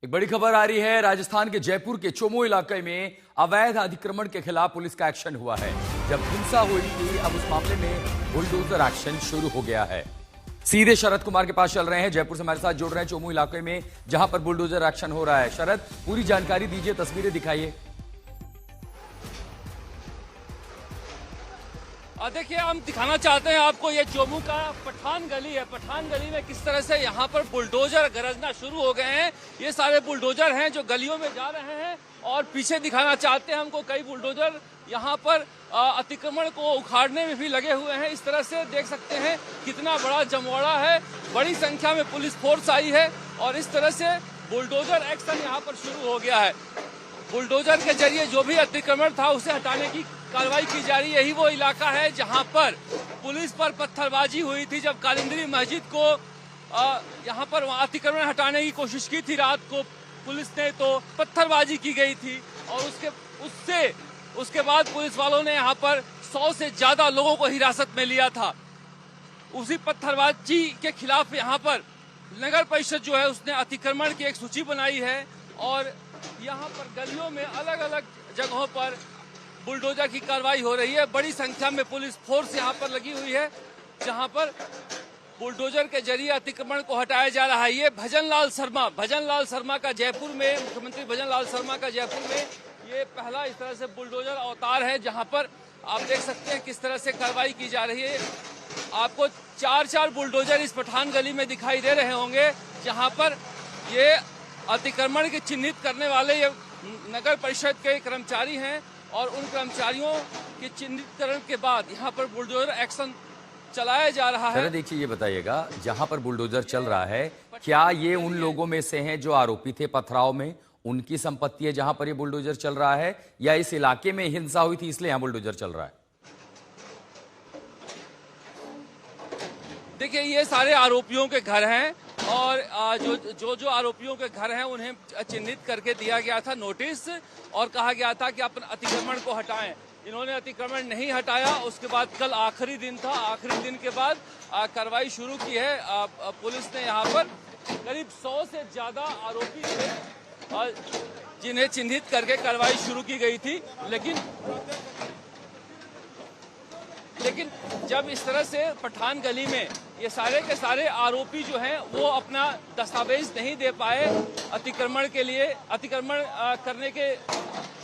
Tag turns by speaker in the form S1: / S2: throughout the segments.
S1: एक बड़ी खबर आ रही है। राजस्थान के जयपुर के चोमू इलाके में अवैध अतिक्रमण के खिलाफ पुलिस का एक्शन हुआ है। जब हिंसा हुई थी, अब उस मामले में बुलडोजर एक्शन शुरू हो गया है। सीधे शरद कुमार के पास चल रहे हैं, जयपुर से हमारे साथ जुड़ रहे हैं चोमू इलाके में जहां पर बुलडोजर एक्शन हो रहा है। शरद, पूरी जानकारी दीजिए, तस्वीरें दिखाइए।
S2: देखिए, हम दिखाना चाहते हैं आपको, ये चोमू का पठान गली है। पठान गली में किस तरह से यहाँ पर बुलडोजर गरजना शुरू हो गए हैं। ये सारे बुलडोजर हैं जो गलियों में जा रहे हैं और पीछे दिखाना चाहते हैं हमको कई बुलडोजर यहाँ पर अतिक्रमण को उखाड़ने में भी लगे हुए हैं। इस तरह से देख सकते हैं कितना बड़ा जमवाड़ा है, बड़ी संख्या में पुलिस फोर्स आई है और इस तरह से बुलडोजर एक्शन यहाँ पर शुरू हो गया है। बुलडोजर के जरिए जो भी अतिक्रमण था उसे हटाने की कार्रवाई की जा रही है। यही वो इलाका है जहां पर पुलिस पर पत्थरबाजी हुई थी जब कालिंदी मस्जिद को यहां पर अतिक्रमण हटाने की कोशिश की थी। रात को पुलिस ने तो पत्थरबाजी की गई थी और उसके बाद पुलिस वालों ने यहां पर 100 से ज्यादा लोगों को हिरासत में लिया था। उसी पत्थरबाजी के खिलाफ यहां पर नगर परिषद जो है उसने अतिक्रमण की एक सूची बनाई है और यहाँ पर गलियों में अलग अलग जगहों पर बुलडोजर की कार्रवाई हो रही है। बड़ी संख्या में पुलिस फोर्स यहाँ पर लगी हुई है जहाँ पर बुलडोजर के जरिए अतिक्रमण को हटाया जा रहा है। ये भजन लाल शर्मा का जयपुर में, मुख्यमंत्री भजन लाल शर्मा का जयपुर में ये पहला इस तरह से बुलडोजर अवतार है जहाँ पर आप देख सकते हैं किस तरह से कार्रवाई की जा रही है। आपको चार बुलडोजर इस पठान गली में दिखाई दे रहे होंगे जहाँ पर ये अतिक्रमण के चिन्हित करने वाले ये नगर परिषद के कर्मचारी हैं और उन कर्मचारियों के चिन्हितकरण के बाद यहाँ पर बुलडोजर एक्शन चलाया जा रहा है।
S1: देखिए, ये बताइएगा, जहां पर बुलडोजर चल रहा है, क्या ये उन लोगों में से हैं जो आरोपी थे पथराव में, उनकी संपत्ति है जहां पर ये बुलडोजर चल रहा है, या इस इलाके में हिंसा हुई थी इसलिए यहां बुलडोजर चल रहा है?
S2: देखिए, ये सारे आरोपियों के घर हैं और जो आरोपियों के घर हैं उन्हें चिन्हित करके दिया गया था नोटिस और कहा गया था कि अपन अतिक्रमण को हटाएं। इन्होंने अतिक्रमण नहीं हटाया। उसके बाद कल आखिरी दिन था, आखिरी दिन के बाद कार्रवाई शुरू की है पुलिस ने। यहाँ पर करीब 100 से ज्यादा आरोपी थे जिन्हें चिन्हित करके कार्रवाई शुरू की गई थी। लेकिन जब इस तरह से पठान गली में ये सारे के सारे आरोपी जो हैं वो अपना दस्तावेज नहीं दे पाए अतिक्रमण के लिए, अतिक्रमण करने के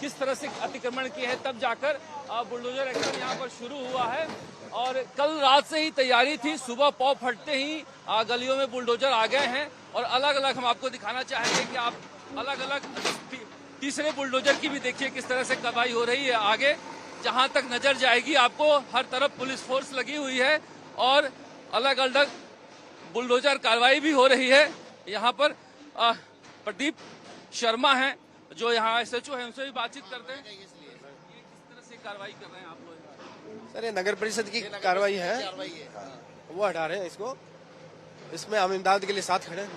S2: किस तरह से अतिक्रमण किए हैं, तब जाकर बुलडोजर एक्शन यहाँ पर शुरू हुआ है। और कल रात से ही तैयारी थी, सुबह पौ फटते ही गलियों में बुलडोजर आ गए हैं और अलग अलग हम आपको दिखाना चाहेंगे कि आप अलग अलग तीसरे बुलडोजर की भी देखिए किस तरह से कार्रवाई हो रही है। आगे जहां तक नजर जाएगी आपको हर तरफ पुलिस फोर्स लगी हुई है और अलग अलग बुलडोजर कार्रवाई भी हो रही है। यहाँ पर प्रदीप शर्मा हैं जो यहाँ SHO है, उनसे भी बातचीत करते हैं। ये किस तरह से कार्रवाई कर रहे हैं आप लोग?
S3: सर, ये नगर परिषद की कार्रवाई है, वो हटा रहे हैं इसको। इसमें हम इमदाद के लिए साथ खड़े हैं।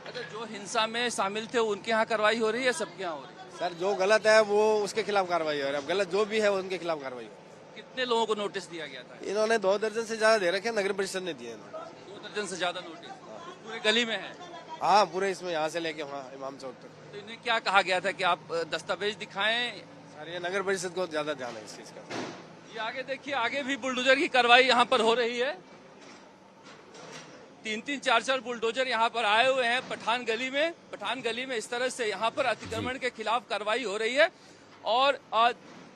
S2: अच्छा, जो हिंसा में शामिल थे उनके यहाँ कार्रवाई हो रही है, सबके यहाँ हो रही है?
S3: सर, जो गलत है वो उसके खिलाफ कार्रवाई हो रही है, अब गलत जो भी है उनके खिलाफ कार्रवाई हो।
S2: कितने लोगों को नोटिस दिया गया था?
S3: इन्होंने 2 दर्जन से ज्यादा दे रखे, नगर परिषद ने दिए।
S2: 2 दर्जन से ज्यादा नोटिस पूरे गली में है?
S3: हाँ, पूरे इसमें, यहाँ से लेके वहाँ इमाम चौक तक।
S2: तो इन्हें क्या कहा गया था कि आप दस्तावेज दिखाएं?
S3: सर, ये नगर परिषद को ज्यादा ध्यान है इस चीज का।
S2: ये आगे देखिए, आगे भी बुलडोजर की कार्रवाई यहाँ पर हो रही है। 3-3, 4-4 बुलडोजर यहाँ पर आए हुए हैं पठान गली में इस तरह से यहाँ पर अतिक्रमण के खिलाफ कार्रवाई हो रही है। और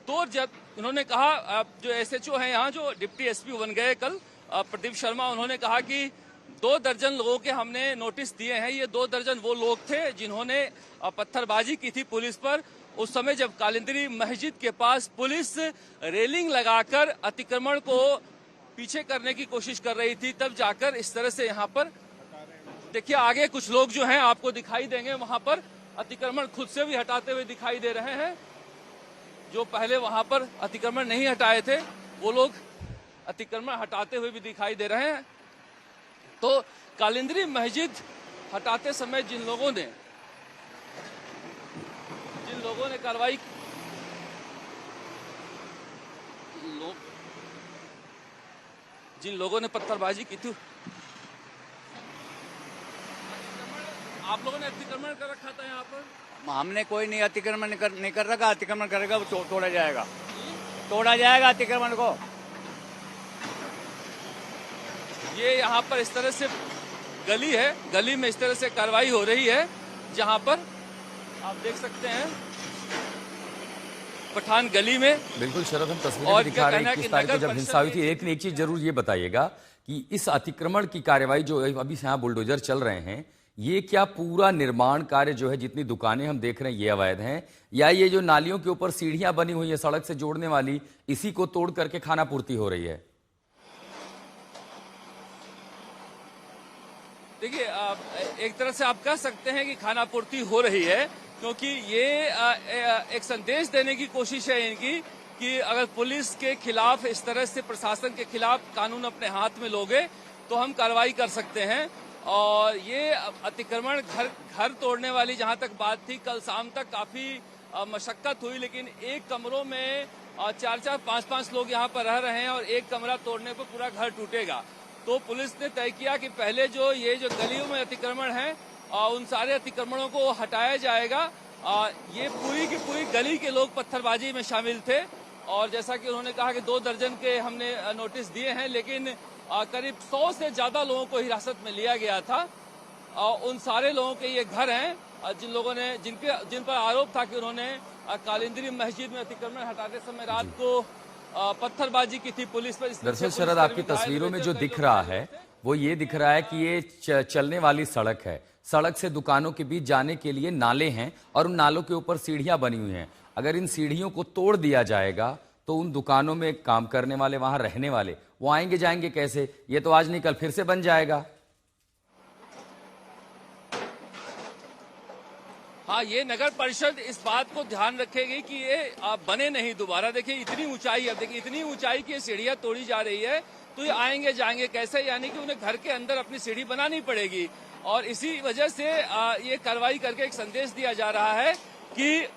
S2: उन्होंने कहा, जो SHO है यहाँ, जो डिप्टी SP बन गए कल, प्रदीप शर्मा, उन्होंने कहा कि 2 दर्जन लोगों के हमने नोटिस दिए हैं। ये 2 दर्जन वो लोग थे जिन्होंने पत्थरबाजी की थी पुलिस पर। उस समय जब कालिंदी मस्जिद के पास पुलिस रेलिंग लगाकर अतिक्रमण को पीछे करने की कोशिश कर रही थी, तब जाकर इस तरह से यहाँ पर देखिए आगे कुछ लोग जो हैं आपको दिखाई देंगे, वहां पर अतिक्रमण खुद से भी हटाते हुए दिखाई दे रहे हैं। जो पहले वहां पर अतिक्रमण नहीं हटाए थे वो लोग अतिक्रमण हटाते हुए भी दिखाई दे रहे हैं। तो कालिंदी मस्जिद हटाते समय जिन लोगों ने कार्रवाई जिन लोगों ने पत्थरबाजी की थी, आप लोगों ने अतिक्रमण कर रखा था यहाँ पर?
S4: हमने कोई नहीं अतिक्रमण नहीं कर रखा। अतिक्रमण करेगा वो तोड़ा जाएगा, तोड़ा जाएगा अतिक्रमण को।
S2: ये यहाँ पर इस तरह से गली है, गली में इस तरह से कार्रवाई हो रही है, जहाँ पर आप देख सकते हैं पठान गली में।
S1: बिल्कुल शरद, हम तस्वीरें भी दिखा रहे हैं 21 तारीख को जब हिंसा हुई थी। लेकिन एक चीज जरूर ये बताइएगा कि इस अतिक्रमण की कार्रवाई जो अभी यहाँ बुलडोजर चल रहे हैं, ये क्या पूरा निर्माण कार्य जो है, जितनी दुकानें हम देख रहे हैं ये अवैध हैं, या ये जो नालियों के ऊपर सीढ़ियां बनी हुई है सड़क से जोड़ने वाली, इसी को तोड़ करके खाना पूर्ति हो रही है?
S2: देखिए, एक तरह से आप कह सकते हैं कि खाना पूर्ति हो रही है, क्योंकि ये एक संदेश देने की कोशिश है इनकी कि अगर पुलिस के खिलाफ, इस तरह से प्रशासन के खिलाफ कानून अपने हाथ में लोगे तो हम कार्रवाई कर सकते हैं। और ये अतिक्रमण घर तोड़ने वाली जहां तक बात थी, कल शाम तक काफी मशक्कत हुई, लेकिन एक कमरों में 4-4, 5-5 लोग यहाँ पर रह रहे हैं और एक कमरा तोड़ने पर पूरा घर टूटेगा। तो पुलिस ने तय किया कि पहले ये जो गलियों में अतिक्रमण है, उन सारे अतिक्रमणों को हटाया जाएगा। ये पूरी की पूरी गली के लोग पत्थरबाजी में शामिल थे और जैसा कि उन्होंने कहा कि 2 दर्जन के हमने नोटिस दिए हैं, लेकिन करीब 100 से ज्यादा लोगों को हिरासत में लिया गया था। उन सारे लोगों के ये घर हैं जिन लोगों ने जिन पर आरोप था कि उन्होंने कालिंदी मस्जिद में अतिक्रमण हटाते समय रात को पत्थरबाजी की थी पुलिस पर।
S1: दरअसल शरद, आपकी तस्वीरों में जो दिख रहा है वो ये दिख रहा है कि ये चलने वाली सड़क है। सड़क से दुकानों के बीच जाने के लिए नाले हैं और उन नालों के ऊपर सीढ़ियां बनी हुई हैं। अगर इन सीढ़ियों को तोड़ दिया जाएगा तो उन दुकानों में काम करने वाले, वहां रहने वाले, वो आएंगे जाएंगे कैसे? ये तो आज नहीं कल फिर से बन जाएगा।
S2: हाँ, ये नगर परिषद इस बात को ध्यान रखेगी कि ये बने नहीं दोबारा। देखिए इतनी ऊंचाई, अब देखिए इतनी ऊंचाई की सीढ़ियां तोड़ी जा रही है, तो ये आएंगे जाएंगे कैसे? यानी कि उन्हें घर के अंदर अपनी सीढ़ी बनानी पड़ेगी। और इसी वजह से ये कार्रवाई करके एक संदेश दिया जा रहा है कि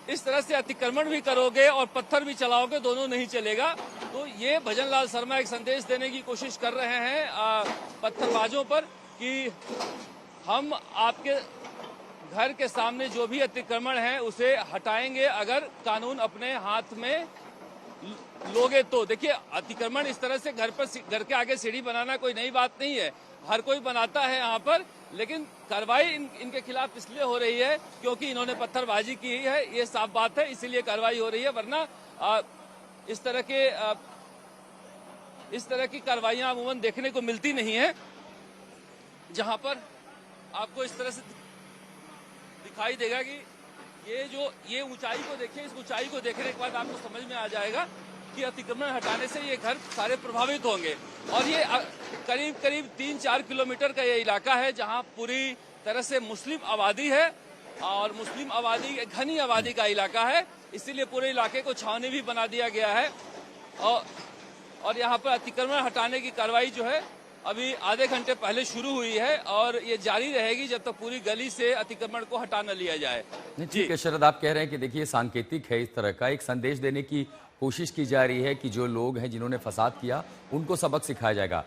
S2: इस तरह से अतिक्रमण भी करोगे और पत्थर भी चलाओगे, दोनों नहीं चलेगा। तो ये भजन लाल शर्मा एक संदेश देने की कोशिश कर रहे हैं पत्थरबाजों पर कि हम आपके घर के सामने जो भी अतिक्रमण है उसे हटाएंगे अगर कानून अपने हाथ में लोगे तो। देखिए, अतिक्रमण इस तरह से घर के आगे सीढ़ी बनाना कोई नई बात नहीं है, हर कोई बनाता है यहाँ पर, लेकिन कार्रवाई इनके खिलाफ इसलिए हो रही है क्योंकि इन्होंने पत्थरबाजी की है, ये साफ बात है, इसीलिए कार्रवाई हो रही है। वरना इस तरह की कार्रवाइयां अमूमन देखने को मिलती नहीं है, जहां पर आपको इस तरह से दिखाई देगा कि ये ऊंचाई को देखिए। इस ऊंचाई को देखने के बाद आपको समझ में आ जाएगा कि अतिक्रमण हटाने से ये घर सारे प्रभावित होंगे। और ये करीब 3-4 किलोमीटर का ये इलाका है जहां पूरी तरह से मुस्लिम आबादी है और मुस्लिम आबादी, घनी आबादी का इलाका है, इसीलिए पूरे इलाके को छावनी भी बना दिया गया है। और यहाँ पर अतिक्रमण हटाने की कार्रवाई जो है अभी आधे घंटे पहले शुरू हुई है और ये जारी रहेगी जब तक पूरी गली से अतिक्रमण को हटा न लिया जाए।
S1: ठीक है शरद, आप कह रहे हैं कि देखिए सांकेतिक है, इस तरह का एक संदेश देने की कोशिश की जा रही है कि जो लोग हैं जिन्होंने फसाद किया उनको सबक सिखाया जाएगा।